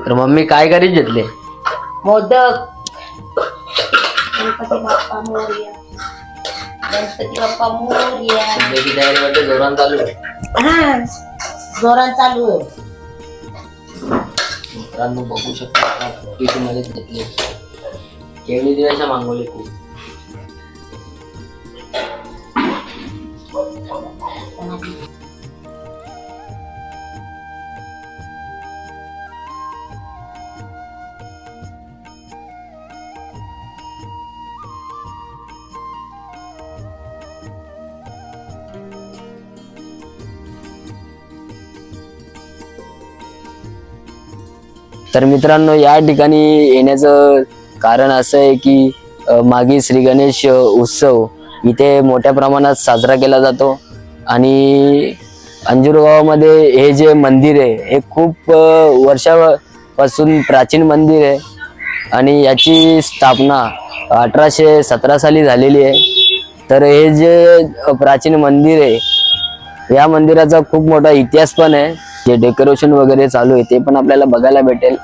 तर मम्मी काय करीत घेतले? मोदक. गणपती बाप्पा मोरया. गणपती बाप्पा मोरया. सध्याची तयारी मध्ये जोरान चालू आहे. हा, जोरात चालू आहे. मित्रांनो बघू शकता पीठ मध्ये घेतले केळी दिव्याच्या मागवले खूप. तर मित्रांनो या ठिकाणी येण्याचं कारण असं आहे की मागे श्री गणेश उत्सव इथे मोठ्या प्रमाणात साजरा केला जातो आणि अंजूर गावामध्ये हे जे मंदिर आहे हे खूप वर्षापासून प्राचीन मंदिर आहे आणि याची स्थापना 1817 साली झालेली आहे. तर हे जे प्राचीन मंदिर आहे या मंदिराचा खूप मोठा इतिहास पण आहे. जे डेकोरेशन वगैरे चालू आहे ते पण आपल्याला बघायला भेटेल.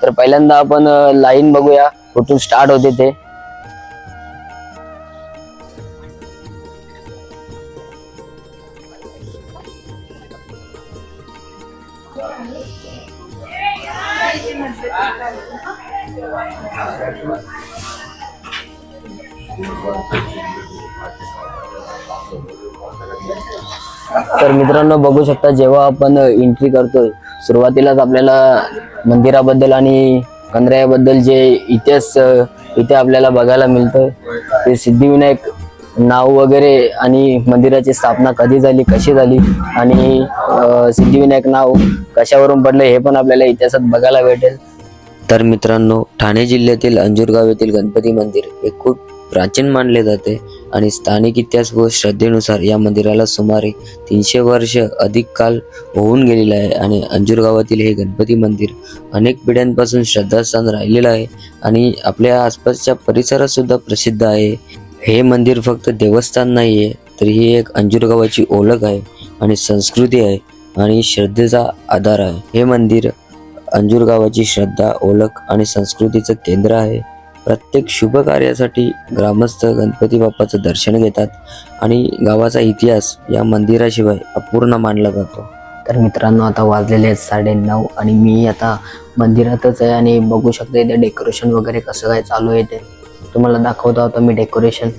तर पहिल्यांदा आपण लाईन बघूया कुठून स्टार्ट होते ते. तर मित्रांनो बघू शकता जेव्हा आपण एंट्री करतोय सुरुवातीलाच आपल्याला मंदिराबद्दल आणि कंदरायाबद्दल जे इतिहास इथे आपल्याला बघायला मिळतं ते सिद्धिविनायक नाव वगैरे आणि मंदिराची स्थापना कधी झाली कशी झाली आणि सिद्धिविनायक नाव कशावरून पडलं हे पण आपल्याला इतिहासात बघायला भेटेल. तर मित्रांनो ठाणे जिल्ह्यातील अंजूरगाव येथील गणपती मंदिर हे खूप प्राचीन मानले जाते आणि स्थानिक इतिहास व श्रद्धेनुसार या मंदिराला सुमारे 300 वर्ष अधिक काल होऊन गेलेला आहे आणि अंजूर गावातील हे गणपती मंदिर अनेक पिढ्यांपासून श्रद्धास्थान राहिलेलं आहे आणि आपल्या आसपासच्या परिसरात सुद्धा प्रसिद्ध आहे. हे मंदिर फक्त देवस्थान नाही आहे तर ही एक अंजूर गावाची ओळख आहे आणि संस्कृती आहे आणि श्रद्धेचा आधार आहे. हे मंदिर अंजूर गावाची श्रद्धा ओळख आणि संस्कृतीचं केंद्र आहे. प्रत्येक शुभ कार्यासाठी ग्रामस्थ गणपती बाप्पाचं दर्शन घेतात आणि गावाचा इतिहास या मंदिराशिवाय अपूर्ण मानला जातो. तर मित्रांनो आता वाजलेले आहेत 9:30 आणि मी आता मंदिरातच आहे आणि बघू शकते इथे डेकोरेशन वगैरे कसं काय चालू आहे ते तुम्हाला दाखवतो आता मी डेकोरेशन.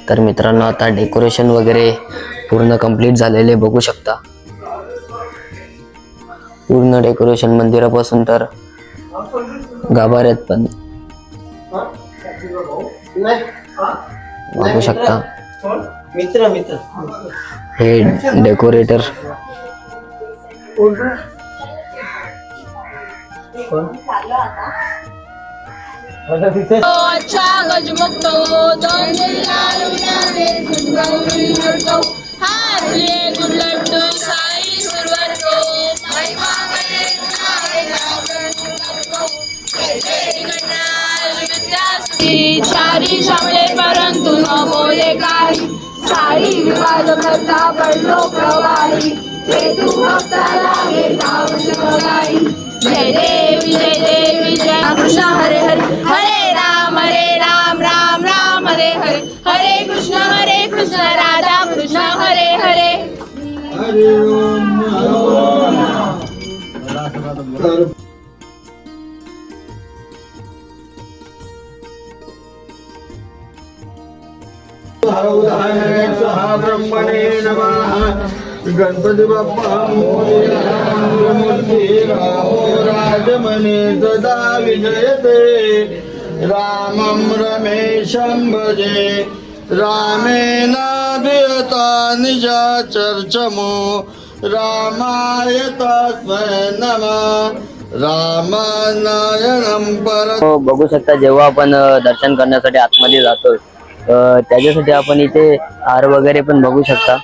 तर मित्रांनो आता डेकोरेशन वगैरे पूर्ण कंप्लीट झालेले बघू शकता. पूर्ण डेकोरेशन मंदिरापासून तर गाभाऱ्यात पण बघू शकता. हे डेकोरेटर अच्छा गजमुक्त हारले गुडलड्डू साई सुरवरतो चारी सामळे परंतु न बोले काही साई विवाद करता पडलो प्रवाही तू भक्ताला घेता वशगाई. जय देवी जय कृष्ण हरे हरे हरे राम राम राम हरे हरे हरे कृष्ण राधा कृष्ण हरे हरे. ब्रह्मणे नमः गणपती बाप्पा मोरया मंगलमूर्ती रामो राजमणे सदा विजयते रामं रमेशं भजे रामेणाभियता निशाचर्चमो रामाय तस्मै नमः रामानायणं परत. हो, बघू शकता जेव्हा आपण दर्शन करण्यासाठी आतमध्ये जातो त्याच्यासाठी आपण इथे हार वगैरे पण बघू शकता.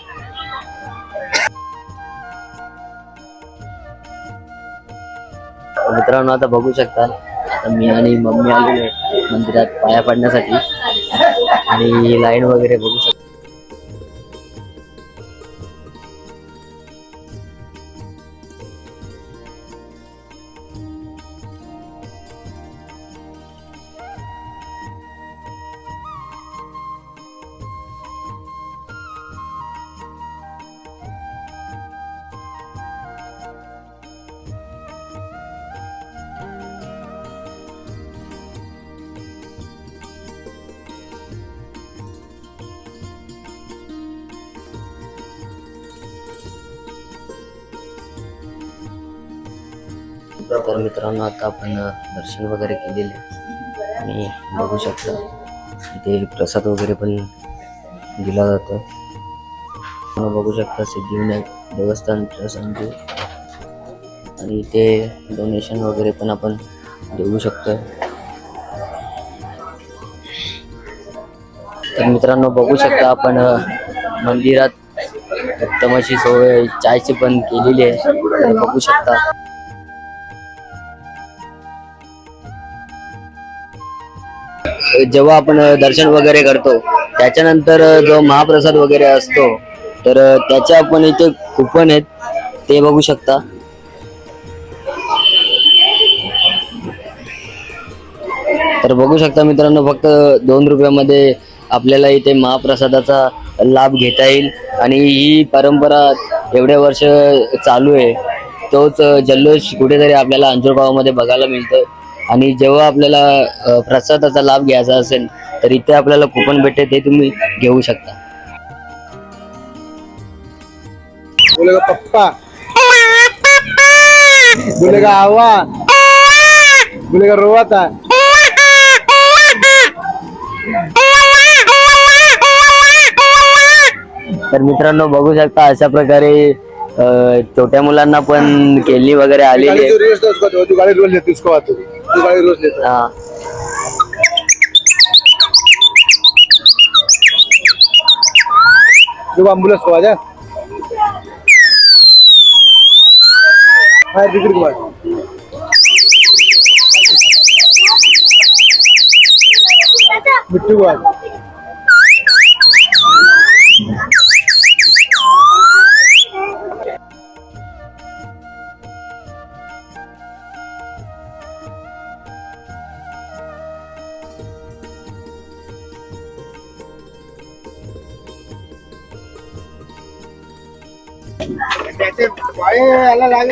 मित्रांनो आता बघू शकता, आता मी आणि मम्मी आलेलो आहे मंदिरात पाया पडण्यासाठी आणि लाईन वगैरे बघू शकता. तर मित्रांनो आता आपण दर्शन वगैरे केलेले आणि बघू शकता इथे प्रसाद वगैरे पण दिला जातो. बघू शकता सिद्धिविनायक देवस्थान ट्रस्टचे आणि इथे डोनेशन वगैरे पण आपण देऊ शकतो. तर मित्रांनो बघू शकता आपण मंदिरात उत्तम अशी सोय चायची पण केलेली आहे. बघू शकता जेव्हा आपण दर्शन वगैरे करतो त्याच्यानंतर जो महाप्रसाद वगैरे असतो तर त्याच्या पण इथे कुपन आहेत ते बघू शकता. तर बघू शकता मित्रांनो फक्त 2 रुपयामध्ये आपल्याला इथे महाप्रसादाचा लाभ घेता येईल आणि ही परंपरा एवढ्या वर्ष चालू आहे. तोच जल्लोष कुठेतरी आपल्याला अंजूर गावामध्ये बघायला मिळतोय. आणि जेव्हा आपल्याला प्रसादाचा लाभ घ्यायचा असेल तर इथे आपल्याला कुपन भेटते ते तुम्ही घेऊ शकता. बोलेगा पप्पा, बोलेगा आवा, बोलेगा रोवाता. तर मित्रांनो बघू शकता अशा प्रकारे छोट्या मुलांना पण केली वगैरे आलेली आहे. तू गाडी रोज लेते उसको तू गाडी रोज लेता. हा. तू एम्बुलेंस को आजा. फायर ब्रिगेड को आजा. मिट्टू को आजा.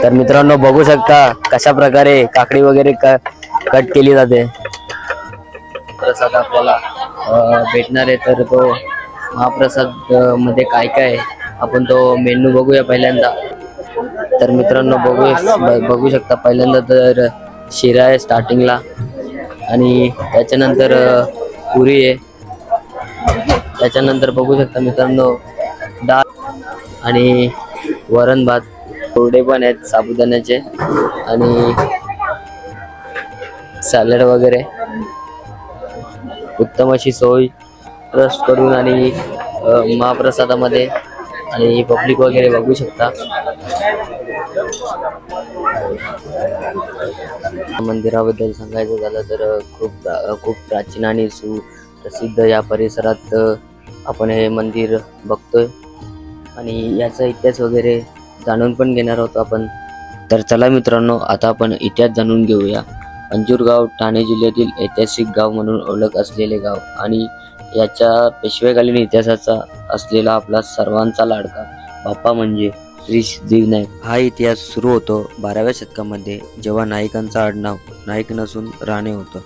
तर मित्रांनो बघू शकता कशा प्रकारे काकडी वगैरे कट केली जाते. प्रसाद आपल्याला भेटणार आहे तर तो महाप्रसाद मध्ये काय काय आपण तो मेनू बघूया पहिल्यांदा. तर मित्रांनो बघू शकता पहिल्यांदा तर शिरा आहे स्टार्टिंगला आणि त्याच्यानंतर पुरी आहे. त्याच्यानंतर बघू शकता मित्रांनो डाळ आणि वरण भात, कोरडे पण आहेत साबुदाण्याचे आणि सॅलड वगैरे. उत्तम अशी सोय ट्रस्ट कडून आणि महाप्रसादामध्ये आणि पब्लिक वगैरे बघू शकता. मंदिराबद्दल सांगायचं झालं तर खूप प्राचीन आणि सुप्रसिद्ध या परिसरात आपण हे मंदिर बघतोय आणि याचा इतिहास वगैरे जाणून पण घेणार आहोत आपण. तर चला मित्रांनो आता आपण इतिहास जाणून घेऊया. अंजूर गाव ठाणे जिल्ह्यातील ऐतिहासिक गाव म्हणून ओळख असलेले गाव आणि याच्या पेशवेकालीन इतिहासाचा असलेला आपला सर्वांचा लाडका बाप्पा म्हणजे श्री सिद्धिविनायक. हा इतिहास सुरू होतो 12व्या शतकामध्ये जेव्हा नाईकांचा आडनाव नाईक नसून राणे होतं.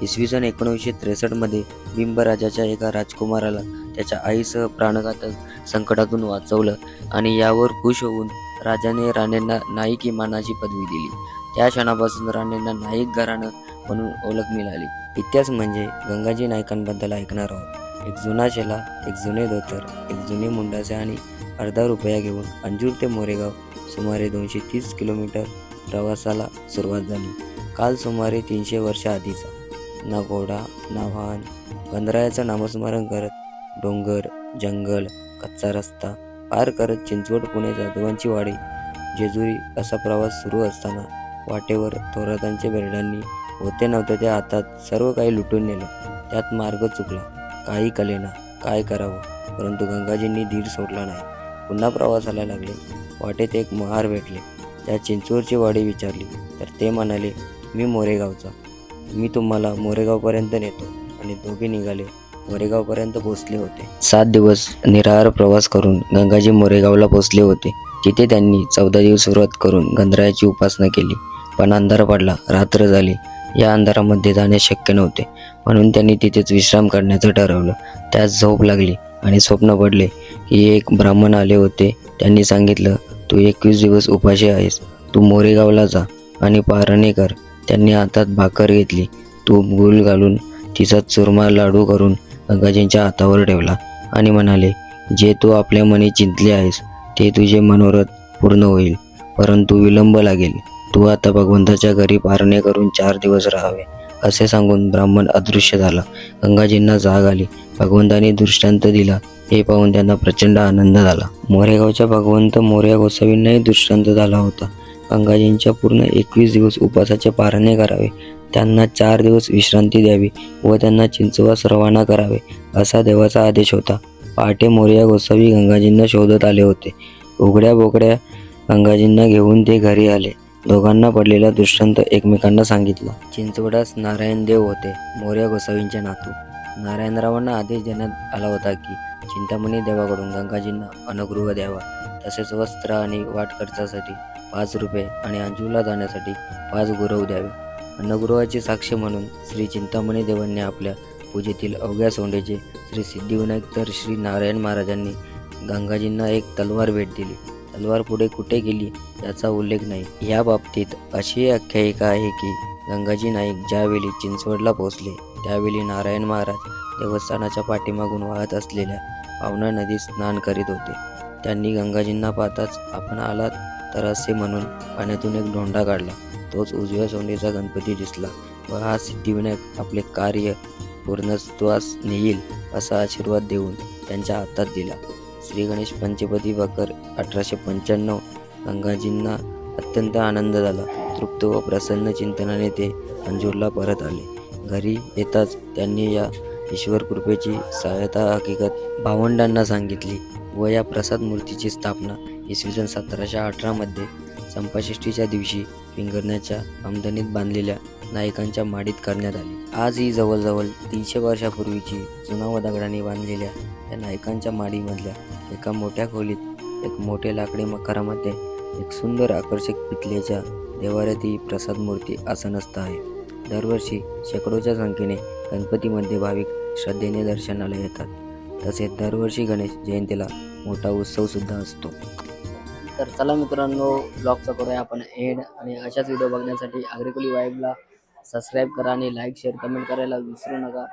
इसवी सन 1963 मध्ये बिंबराजाच्या एका राजकुमाराला त्याच्या आईसह प्राणघातक संकटातून वाचवलं आणि यावर खुश होऊन राजाने राणींना नाईक इमानाची पदवी दिली. त्या क्षणापासून राणींना नाईक घराणं म्हणून ओळख मिळाली. इतिहास म्हणजे गंगाजी नाईकांबद्दल ऐकणार आहोत. एक जुना शेला, एक जुने धोतर, एक जुने मुंडासे आणि अर्धा रुपया घेऊन अंजूर ते मोरेगाव सुमारे 230 किलोमीटर प्रवासाला सुरुवात झाली. काल सुमारे 300 वर्ष आधीचा. ना घोडा ना वाहन, गणरायाचं नामस्मरण करत डोंगर, जंगल, कच्चा रस्ता पार करत चिंचवड, पुणे, जाधवांची वाडी, जेजुरी असा प्रवास सुरू असताना वाटेवर थोरातांच्या बेरडांनी होते नव्हते त्या हातात सर्व काही लुटून नेलं. त्यात मार्ग चुकला, काही कलेना, काय करावं, परंतु गंगाजींनी धीर सोडला नाही. पुन्हा प्रवासाला लागले. वाटेत एक महार भेटले. त्या चिंचवडची वाडी विचारली तर ते म्हणाले, मी मोरेगावचा, मी तुम्हाला मोरेगावपर्यंत नेतो. आणि दोघे निघाले. मोरेगावपर्यंत पोहोचले होते. 7 दिवस निराहार प्रवास करून गंगाजी मोरेगावला पोहोचले होते. तिथे त्यांनी 14 दिवस व्रत करून गणरायाची उपासना केली. पण अंधार पडला, रात्र झाली. या अंधारामध्ये जाणे शक्य नव्हते, म्हणून त्यांनी तिथेच विश्राम करण्याचं ठरवलं. त्यात झोप लागली आणि स्वप्न पडले की एक ब्राह्मण आले होते. त्यांनी सांगितलं, तू 21 दिवस उपाशी आहेस, तू मोरेगावला जा आणि पारणे कर. त्यांनी हातात भाकर घेतली, तूप गूळ घालून तिचा चुरमा लाडू करून गंगाजींच्या हातावर ठेवला आणि म्हणाले, जे तू आपल्या मनी चिंतले आहेस ते तुझे मनोरथ पूर्ण होईल, परंतु विलंब लागेल. तू आता भगवंताच्या घरी पारणे करून 4 दिवस राहावे. असे सांगून ब्राह्मण अदृश्य झाला. गंगाजींना जाग आली. भगवंताने दृष्टांत दिला हे पाहून त्यांना प्रचंड आनंद झाला. मोरेगावच्या भगवंत मोरया गोसावींनाही दृष्टांत झाला होता. गंगाजींच्या पूर्ण 21 दिवस उपासाचे पारणे करावे, त्यांना 4 दिवस विश्रांती द्यावी व त्यांना चिंचवास रवाना करावे असा देवाचा आदेश होता. पहाटे मोरया गोसावी गंगाजींना शोधत आले होते. उघड्या बोकड्या गंगाजींना घेऊन ते घरी आले. दोघांना पडलेला दृष्टांत एकमेकांना सांगितला. चिंचवडास नारायण देव होते, मोरया गोसावींचे नातू. नारायणरावांना आदेश देण्यात आला होता की चिंतामणी देवाकडून गंगाजींना अनुग्रह द्यावा, तसेच वस्त्र आणि वाट खर्चासाठी 5 रुपये आणि अंजूला जाण्यासाठी 5 गुरव द्यावे. अनुग्रहाची साक्ष म्हणून श्री चिंतामणी देवांनी आपल्या पूजेतील अवघ्या सोंडेचे श्री सिद्धिविनायक तर श्री नारायण महाराजांनी गंगाजींना एक तलवार भेट दिली. तलवार पुढे कुठे गेली याचा उल्लेख नाही. या बाबतीत अशी आख्यायिका आहे की गंगाजी नाईक ज्यावेळी चिंचवडला पोहोचले त्यावेळी नारायण महाराज देवस्थानाच्या पाठीमागून वाहत असलेल्या पावना नदीत स्नान करीत होते. त्यांनी गंगाजींना पाहताच आपण आलात तर असे म्हणून पाण्यातून एक धोंडा काढला. तोच उजव्या सोंडेचा गणपती दिसला व हा सिद्धिविनायक आपले कार्य पूर्णत्वास नेईल असा आशीर्वाद देऊन त्यांच्या हातात दिला. श्री गणेश पंचपदी बकर 1895. गंगाजींना अत्यंत आनंद झाला. तृप्त व प्रसन्न चिंतनाने ते अंजूरला परत आले. घरी येताच त्यांनी या ईश्वर कृपेची सहायता हकीकत भावंडांना सांगितली व या प्रसाद मूर्तीची स्थापना इसवी सन 1718 मध्ये संपाषष्ठीच्या दिवशी पिंगरण्याच्या आमदनीत बांधलेल्या नायकांच्या माडीत करण्यात आली. आज ही जवळजवळ 300 वर्षापूर्वीची चुना व दगडांनी बांधलेल्या या नायकांच्या माडीमधल्या एका मोठ्या खोलीत एक मोठे लाकडी मकारामध्ये एक सुंदर आकर्षक पितळेच्या देवाऱ्यात ही प्रसाद मूर्ती आसनस्थ आहे. दरवर्षी शेकडोच्या संख्येने गणपतीमध्ये भाविक श्रद्धेने दर्शनाला येतात. तसेच दरवर्षी गणेश जयंतीला मोठा उत्सव सुद्धा असतो. तर चला मित्रांनो, ब्लॉगचा करूया आपण एंड. आणि अशाच व्हिडिओ बघण्यासाठी आग्रेकोली वाईबला सबस्क्राईब करा आणि लाईक शेअर कमेंट करायला विसरू नका.